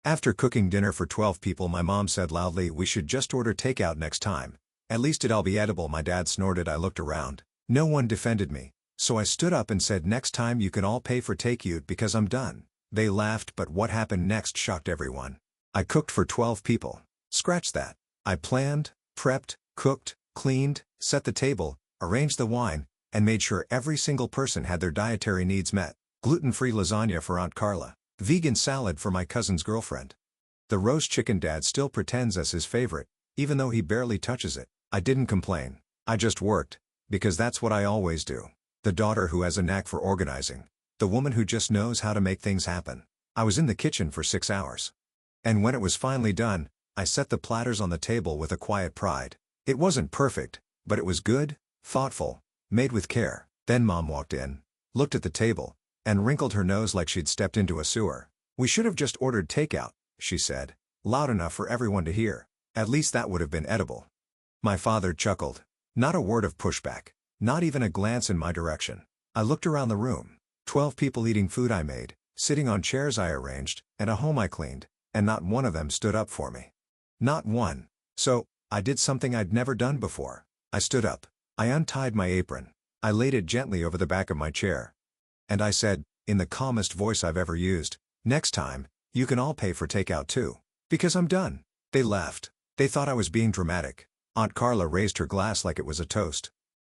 After cooking dinner for 12 people, my mom said loudly, "We should just order takeout next time. At least it'll be edible." My dad snorted. I looked around. No one defended me. So I stood up and said, "Next time you can all pay for takeout because I'm done." They laughed, but what happened next shocked everyone. I cooked for 12 people. Scratch that. I planned, prepped, cooked, cleaned, set the table, arranged the wine, and made sure every single person had their dietary needs met. Gluten-free lasagna for Aunt Carla. Vegan salad for my cousin's girlfriend. The roast chicken Dad still pretends as his favorite, even though he barely touches it. I didn't complain. I just worked, because that's what I always do. The daughter who has a knack for organizing. The woman who just knows how to make things happen. I was in the kitchen for 6 hours. And when it was finally done, I set the platters on the table with a quiet pride. It wasn't perfect, but it was good, thoughtful, made with care. Then Mom walked in, looked at the table, and wrinkled her nose like she'd stepped into a sewer. "We should have just ordered takeout," she said, loud enough for everyone to hear. "At least that would have been edible." My father chuckled. Not a word of pushback, not even a glance in my direction. I looked around the room. 12 people eating food I made, sitting on chairs I arranged, and a home I cleaned, and not one of them stood up for me. Not one. So, I did something I'd never done before. I stood up. I untied my apron. I laid it gently over the back of my chair. And I said, in the calmest voice I've ever used, "Next time, you can all pay for takeout too. Because I'm done." They laughed. They thought I was being dramatic. Aunt Carla raised her glass like it was a toast.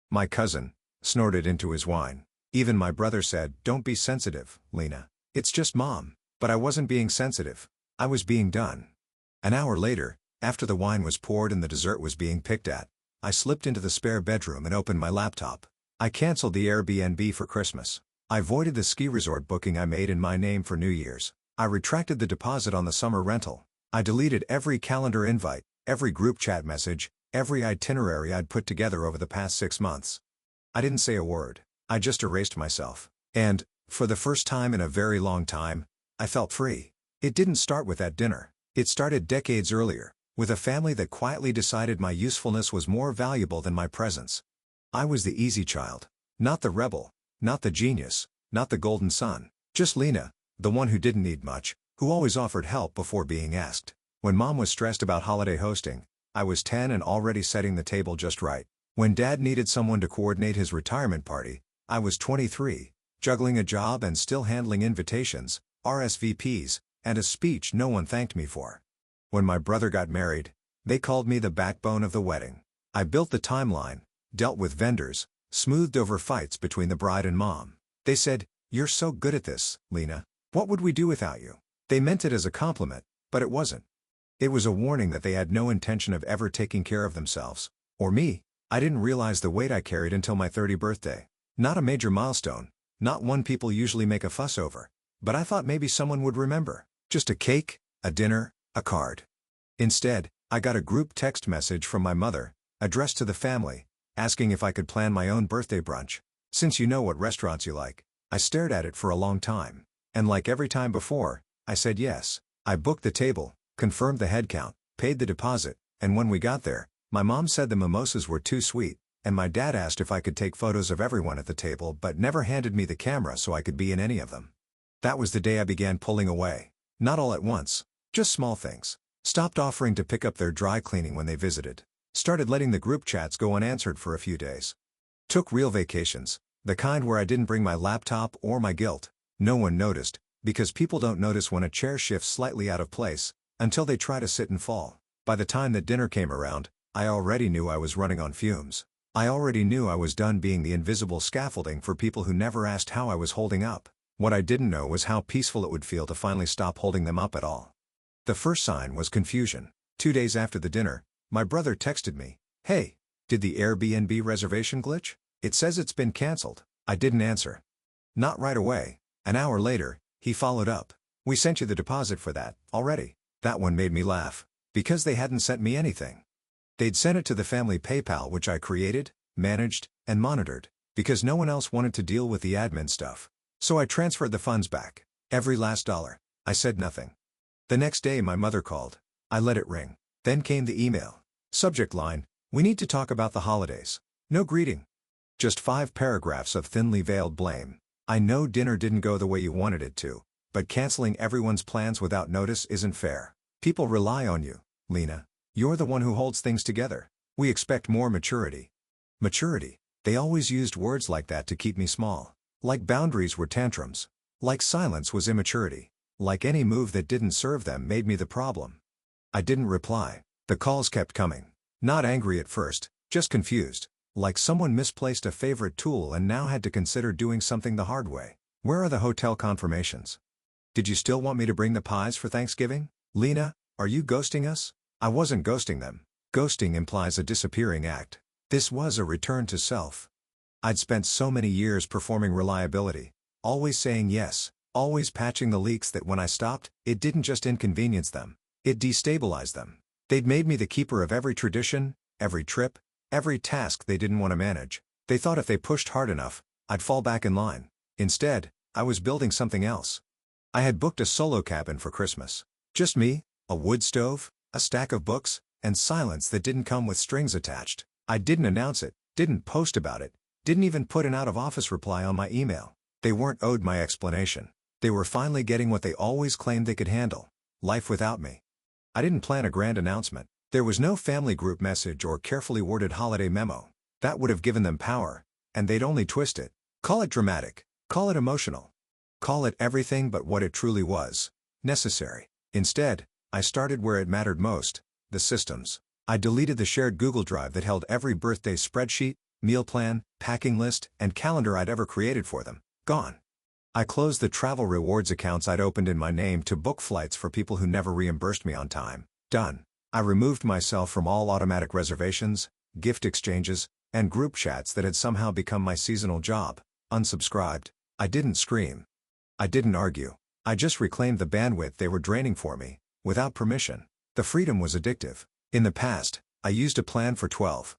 My cousin snorted into his wine. Even my brother said, "Don't be sensitive, Lena. It's just Mom." But I wasn't being sensitive. I was being done. An hour later, after the wine was poured and the dessert was being picked at, I slipped into the spare bedroom and opened my laptop. I canceled the Airbnb for Christmas. I voided the ski resort booking I made in my name for New Year's. I retracted the deposit on the summer rental. I deleted every calendar invite, every group chat message, every itinerary I'd put together over the past 6 months. I didn't say a word. I just erased myself. And, for the first time in a very long time, I felt free. It didn't start with that dinner. It started decades earlier, with a family that quietly decided my usefulness was more valuable than my presence. I was the easy child. Not the rebel. Not the genius. Not the golden son. Just Lena, the one who didn't need much, who always offered help before being asked. When Mom was stressed about holiday hosting, I was 10 and already setting the table just right. When Dad needed someone to coordinate his retirement party, I was 23, juggling a job and still handling invitations, RSVPs, and a speech no one thanked me for. When my brother got married, they called me the backbone of the wedding. I built the timeline, dealt with vendors, smoothed over fights between the bride and Mom. They said, "You're so good at this, Lena. What would we do without you?" They meant it as a compliment, but it wasn't. It was a warning that they had no intention of ever taking care of themselves. Or me. I didn't realize the weight I carried until my 30th birthday. Not a major milestone, not one people usually make a fuss over, but I thought maybe someone would remember. Just a cake, a dinner, a card. Instead, I got a group text message from my mother, addressed to the family, asking if I could plan my own birthday brunch. "Since you know what restaurants you like." I stared at it for a long time. And like every time before, I said yes. I booked the table, confirmed the head count, paid the deposit, and when we got there, my mom said the mimosas were too sweet, and my dad asked if I could take photos of everyone at the table but never handed me the camera so I could be in any of them. That was the day I began pulling away. Not all at once, just small things. Stopped offering to pick up their dry cleaning when they visited. Started letting the group chats go unanswered for a few days. Took real vacations, the kind where I didn't bring my laptop or my guilt. No one noticed, because people don't notice when a chair shifts slightly out of place, until they try to sit and fall. By the time that dinner came around, I already knew I was running on fumes. I already knew I was done being the invisible scaffolding for people who never asked how I was holding up. What I didn't know was how peaceful it would feel to finally stop holding them up at all. The first sign was confusion. 2 days after the dinner, my brother texted me, "Hey, did the Airbnb reservation glitch? It says it's been canceled." I didn't answer. Not right away. An hour later, he followed up. "We sent you the deposit for that, already." That one made me laugh. Because they hadn't sent me anything. They'd sent it to the family PayPal, which I created, managed, and monitored, because no one else wanted to deal with the admin stuff. So I transferred the funds back. Every last dollar. I said nothing. The next day my mother called. I let it ring. Then came the email. Subject line, "We need to talk about the holidays." No greeting. Just 5 paragraphs of thinly veiled blame. "I know dinner didn't go the way you wanted it to, but canceling everyone's plans without notice isn't fair. People rely on you, Lena. You're the one who holds things together. We expect more maturity. Maturity. They always used words like that to keep me small. Like boundaries were tantrums. Like silence was immaturity. Like any move that didn't serve them made me the problem. I didn't reply. The calls kept coming. Not angry at first, just confused. Like someone misplaced a favorite tool and now had to consider doing something the hard way. Where are the hotel confirmations? Did you still want me to bring the pies for Thanksgiving? Lena, are you ghosting us? I wasn't ghosting them. Ghosting implies a disappearing act. This was a return to self. I'd spent so many years performing reliability. Always saying yes, always patching the leaks that when I stopped, it didn't just inconvenience them. It destabilized them. They'd made me the keeper of every tradition, every trip, every task they didn't want to manage. They thought if they pushed hard enough, I'd fall back in line. Instead, I was building something else. I had booked a solo cabin for Christmas. Just me, a wood stove, a stack of books, and silence that didn't come with strings attached. I didn't announce it, didn't post about it, didn't even put an out-of-office reply on my email. They weren't owed my explanation. They were finally getting what they always claimed they could handle: life without me. I didn't plan a grand announcement. There was no family group message or carefully worded holiday memo. That would have given them power, and they'd only twist it. Call it dramatic. Call it emotional. Call it everything but what it truly was: necessary. Instead, I started where it mattered most: the systems. I deleted the shared Google Drive that held every birthday spreadsheet, meal plan, packing list, and calendar I'd ever created for them. Gone. I closed the travel rewards accounts I'd opened in my name to book flights for people who never reimbursed me on time. Done. I removed myself from all automatic reservations, gift exchanges, and group chats that had somehow become my seasonal job. Unsubscribed. I didn't scream. I didn't argue. I just reclaimed the bandwidth they were draining for me, without permission. The freedom was addictive. In the past, I used a plan for 12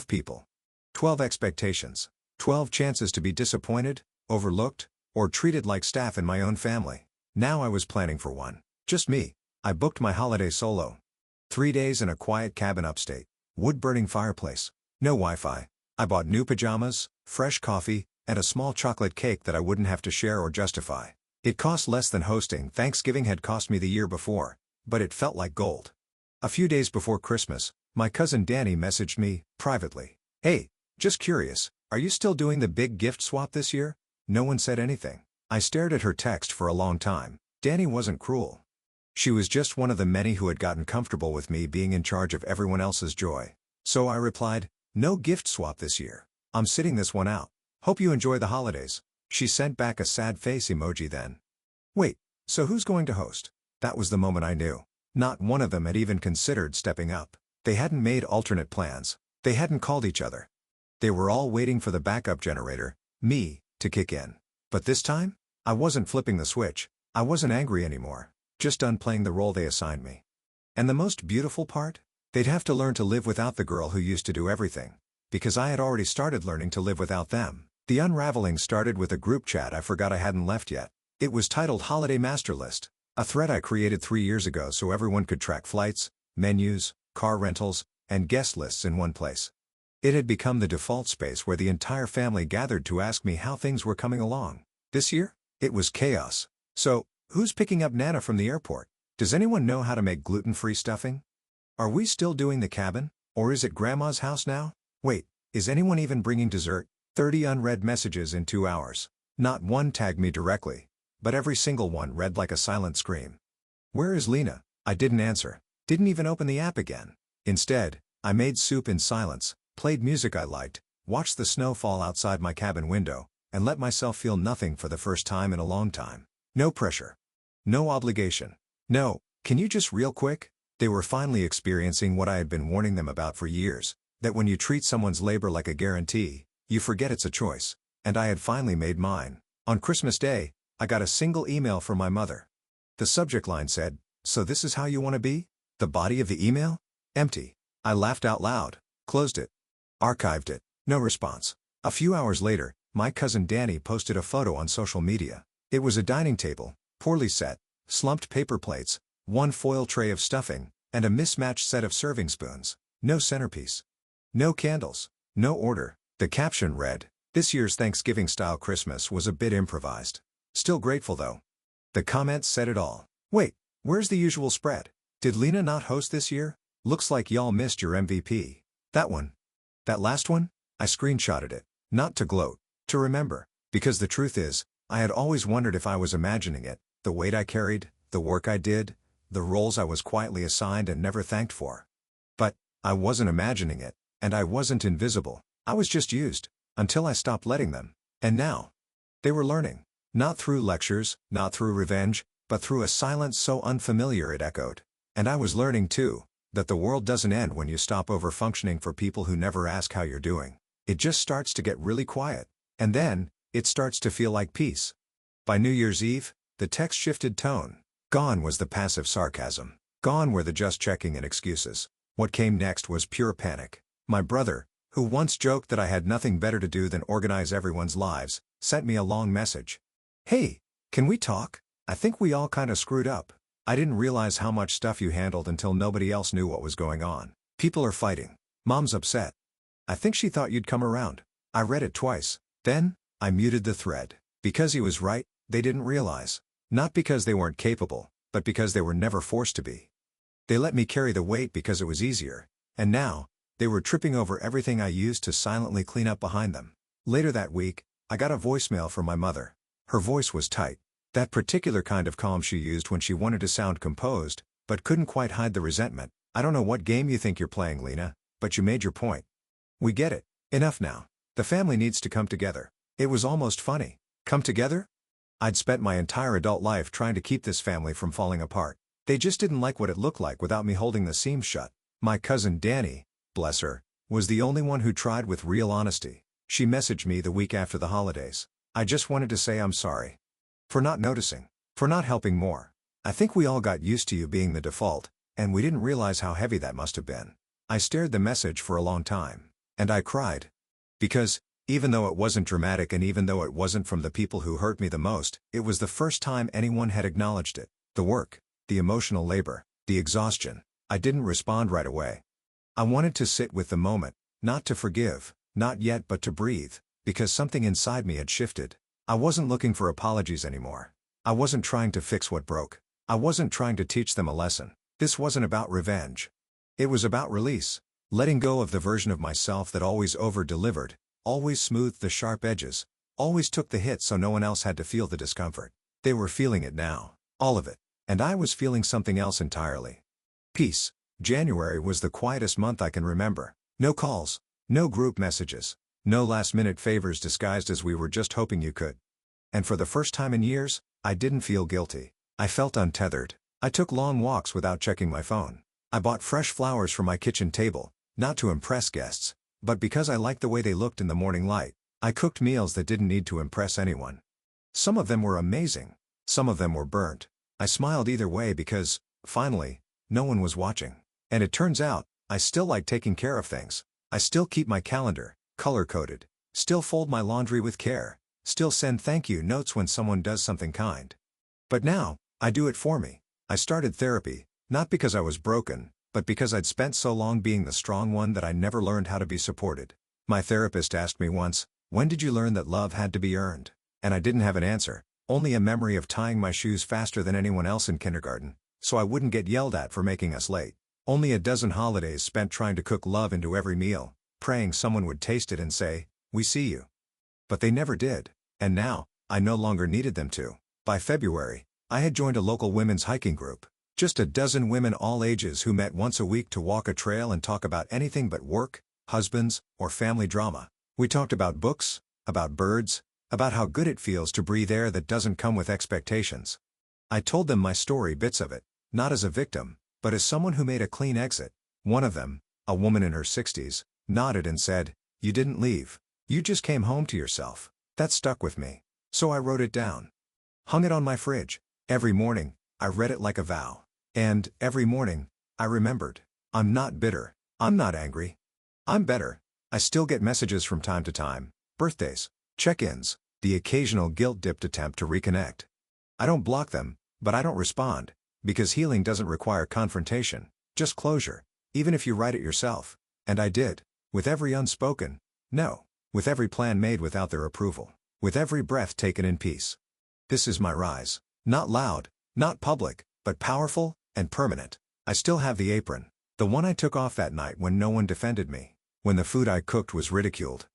people. 12 expectations. 12 chances to be disappointed, overlooked, or treated like staff in my own family. Now I was planning for one. Just me. I booked my holiday solo. 3 days in a quiet cabin upstate. Wood-burning fireplace. No Wi-Fi. I bought new pajamas, fresh coffee, and a small chocolate cake that I wouldn't have to share or justify. It cost less than hosting Thanksgiving had cost me the year before, but it felt like gold. A few days before Christmas, my cousin Danny messaged me, privately. "Hey, just curious, are you still doing the big gift swap this year?" No one said anything. I stared at her text for a long time. Danny wasn't cruel. She was just one of the many who had gotten comfortable with me being in charge of everyone else's joy. So I replied, "No gift swap this year. I'm sitting this one out. Hope you enjoy the holidays." She sent back a sad face emoji then. Wait, so who's going to host? That was the moment I knew. Not one of them had even considered stepping up. They hadn't made alternate plans. They hadn't called each other. They were all waiting for the backup generator, me, to kick in. But this time, I wasn't flipping the switch. I wasn't angry anymore. Just done playing the role they assigned me. And the most beautiful part? They'd have to learn to live without the girl who used to do everything. Because I had already started learning to live without them. The unraveling started with a group chat I forgot I hadn't left yet. It was titled Holiday Master List, a thread I created 3 years ago so everyone could track flights, menus, car rentals, and guest lists in one place. It had become the default space where the entire family gathered to ask me how things were coming along. This year, it was chaos. So, who's picking up Nana from the airport? Does anyone know how to make gluten-free stuffing? Are we still doing the cabin? Or is it Grandma's house now? Wait, is anyone even bringing dessert? 30 unread messages in 2 hours. Not one tagged me directly, but every single one read like a silent scream. Where is Lena? I didn't answer. Didn't even open the app again. Instead, I made soup in silence, played music I liked, watched the snow fall outside my cabin window, and let myself feel nothing for the first time in a long time. No pressure. No obligation. No, can you just real quick? They were finally experiencing what I had been warning them about for years, that when you treat someone's labor like a guarantee, you forget it's a choice. And I had finally made mine. On Christmas Day, I got a single email from my mother. The subject line said, "So this is how you want to be?" The body of the email? Empty. I laughed out loud, closed it, archived it. No response. A few hours later, my cousin Danny posted a photo on social media. It was a dining table, poorly set, slumped paper plates, one foil tray of stuffing, and a mismatched set of serving spoons. No centerpiece. No candles. No order. The caption read, "This year's Thanksgiving-style Christmas was a bit improvised. Still grateful though." The comments said it all. Wait, where's the usual spread? Did Lena not host this year? Looks like y'all missed your MVP. That one. That last one? I screenshotted it. Not to gloat. To remember. Because the truth is, I had always wondered if I was imagining it, the weight I carried, the work I did, the roles I was quietly assigned and never thanked for. But, I wasn't imagining it, and I wasn't invisible. I was just used, until I stopped letting them. And now, they were learning. Not through lectures, not through revenge, but through a silence so unfamiliar it echoed. And I was learning too, that the world doesn't end when you stop over-functioning for people who never ask how you're doing. It just starts to get really quiet. And then, it starts to feel like peace. By New Year's Eve, the text shifted tone. Gone was the passive sarcasm. Gone were the just checking and excuses. What came next was pure panic. My brother, who once joked that I had nothing better to do than organize everyone's lives, sent me a long message. Hey, can we talk? I think we all kinda screwed up. I didn't realize how much stuff you handled until nobody else knew what was going on. People are fighting. Mom's upset. I think she thought you'd come around. I read it twice. Then, I muted the thread. Because he was right, they didn't realize. Not because they weren't capable, but because they were never forced to be. They let me carry the weight because it was easier, and now, they were tripping over everything I used to silently clean up behind them. Later that week, I got a voicemail from my mother. Her voice was tight. That particular kind of calm she used when she wanted to sound composed, but couldn't quite hide the resentment. I don't know what game you think you're playing, Lena, but you made your point. We get it. Enough now. The family needs to come together. It was almost funny. Come together? I'd spent my entire adult life trying to keep this family from falling apart. They just didn't like what it looked like without me holding the seams shut. My cousin Danny, bless her, was the only one who tried with real honesty. She messaged me the week after the holidays. I just wanted to say I'm sorry. For not noticing. For not helping more. I think we all got used to you being the default, and we didn't realize how heavy that must have been. I stared the message for a long time. And I cried. Because, even though it wasn't dramatic and even though it wasn't from the people who hurt me the most, it was the first time anyone had acknowledged it. The work, the emotional labor, the exhaustion. I didn't respond right away. I wanted to sit with the moment, not to forgive, not yet but to breathe, because something inside me had shifted. I wasn't looking for apologies anymore. I wasn't trying to fix what broke. I wasn't trying to teach them a lesson. This wasn't about revenge. It was about release. Letting go of the version of myself that always over-delivered, always smoothed the sharp edges, always took the hit so no one else had to feel the discomfort. They were feeling it now. All of it. And I was feeling something else entirely. Peace. January was the quietest month I can remember. No calls. No group messages. No last-minute favors disguised as we were just hoping you could. And for the first time in years, I didn't feel guilty. I felt untethered. I took long walks without checking my phone. I bought fresh flowers for my kitchen table, not to impress guests, but because I liked the way they looked in the morning light. I cooked meals that didn't need to impress anyone. Some of them were amazing. Some of them were burnt. I smiled either way because, finally, no one was watching. And it turns out, I still like taking care of things. I still keep my calendar color-coded, still fold my laundry with care, still send thank you notes when someone does something kind. But now, I do it for me. I started therapy, not because I was broken, but because I'd spent so long being the strong one that I never learned how to be supported. My therapist asked me once, "When did you learn that love had to be earned?" And I didn't have an answer, only a memory of tying my shoes faster than anyone else in kindergarten, so I wouldn't get yelled at for making us late. Only a dozen holidays spent trying to cook love into every meal, praying someone would taste it and say, "We see you." But they never did, and now, I no longer needed them to. By February, I had joined a local women's hiking group. Just a dozen women all ages who met once a week to walk a trail and talk about anything but work, husbands, or family drama. We talked about books, about birds, about how good it feels to breathe air that doesn't come with expectations. I told them my story, bits of it, not as a victim, but as someone who made a clean exit. One of them, a woman in her 60s, nodded and said, "You didn't leave. You just came home to yourself." That stuck with me. So I wrote it down. Hung it on my fridge. Every morning, I read it like a vow. And, every morning, I remembered. I'm not bitter. I'm not angry. I'm better. I still get messages from time to time, birthdays, check-ins, the occasional guilt-dipped attempt to reconnect. I don't block them, but I don't respond, because healing doesn't require confrontation, just closure, even if you write it yourself. And I did, with every unspoken no, with every plan made without their approval, with every breath taken in peace. This is my rise. Not loud, not public, but powerful and permanent. I still have the apron. The one I took off that night when no one defended me, when the food I cooked was ridiculed,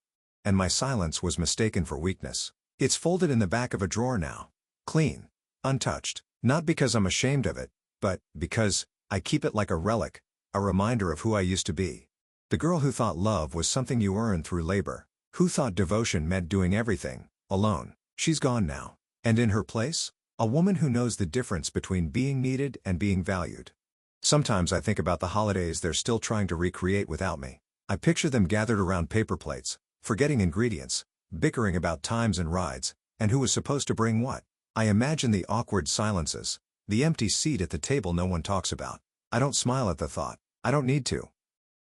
and my silence was mistaken for weakness. It's folded in the back of a drawer now. Clean. Untouched. Not because I'm ashamed of it, but because I keep it like a relic, a reminder of who I used to be. The girl who thought love was something you earned through labor, who thought devotion meant doing everything alone. She's gone now. And in her place, a woman who knows the difference between being needed and being valued. Sometimes I think about the holidays they're still trying to recreate without me. I picture them gathered around paper plates, forgetting ingredients, bickering about times and rides, and who was supposed to bring what. I imagine the awkward silences, the empty seat at the table no one talks about. I don't smile at the thought. I don't need to.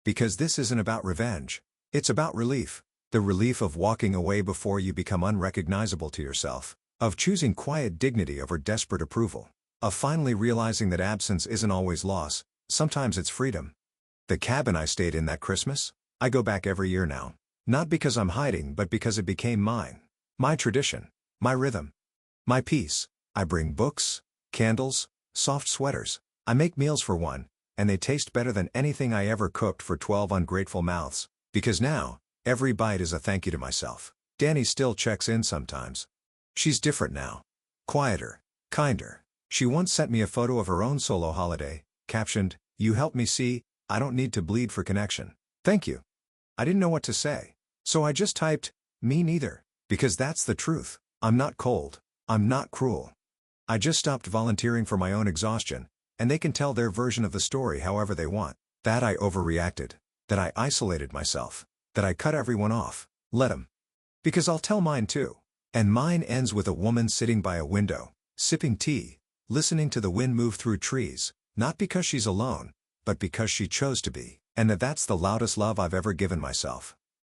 Because this isn't about revenge. It's about relief. The relief of walking away before you become unrecognizable to yourself, of choosing quiet dignity over desperate approval, of finally realizing that absence isn't always loss, sometimes it's freedom. The cabin I stayed in that Christmas? I go back every year now. Not because I'm hiding but because it became mine. My tradition. My rhythm. My peace. I bring books, candles, soft sweaters. I make meals for one, and they taste better than anything I ever cooked for 12 ungrateful mouths. Because now, every bite is a thank you to myself. Danny still checks in sometimes. She's different now. Quieter. Kinder. She once sent me a photo of her own solo holiday, captioned, "You helped me see, I don't need to bleed for connection. Thank you." I didn't know what to say. So I just typed, "Me neither." Because that's the truth. I'm not cold. I'm not cruel. I just stopped volunteering for my own exhaustion, and they can tell their version of the story however they want. That I overreacted. That I isolated myself. That I cut everyone off. Let 'em. Because I'll tell mine too. And mine ends with a woman sitting by a window, sipping tea, listening to the wind move through trees, not because she's alone, but because she chose to be. And that's the loudest love I've ever given myself.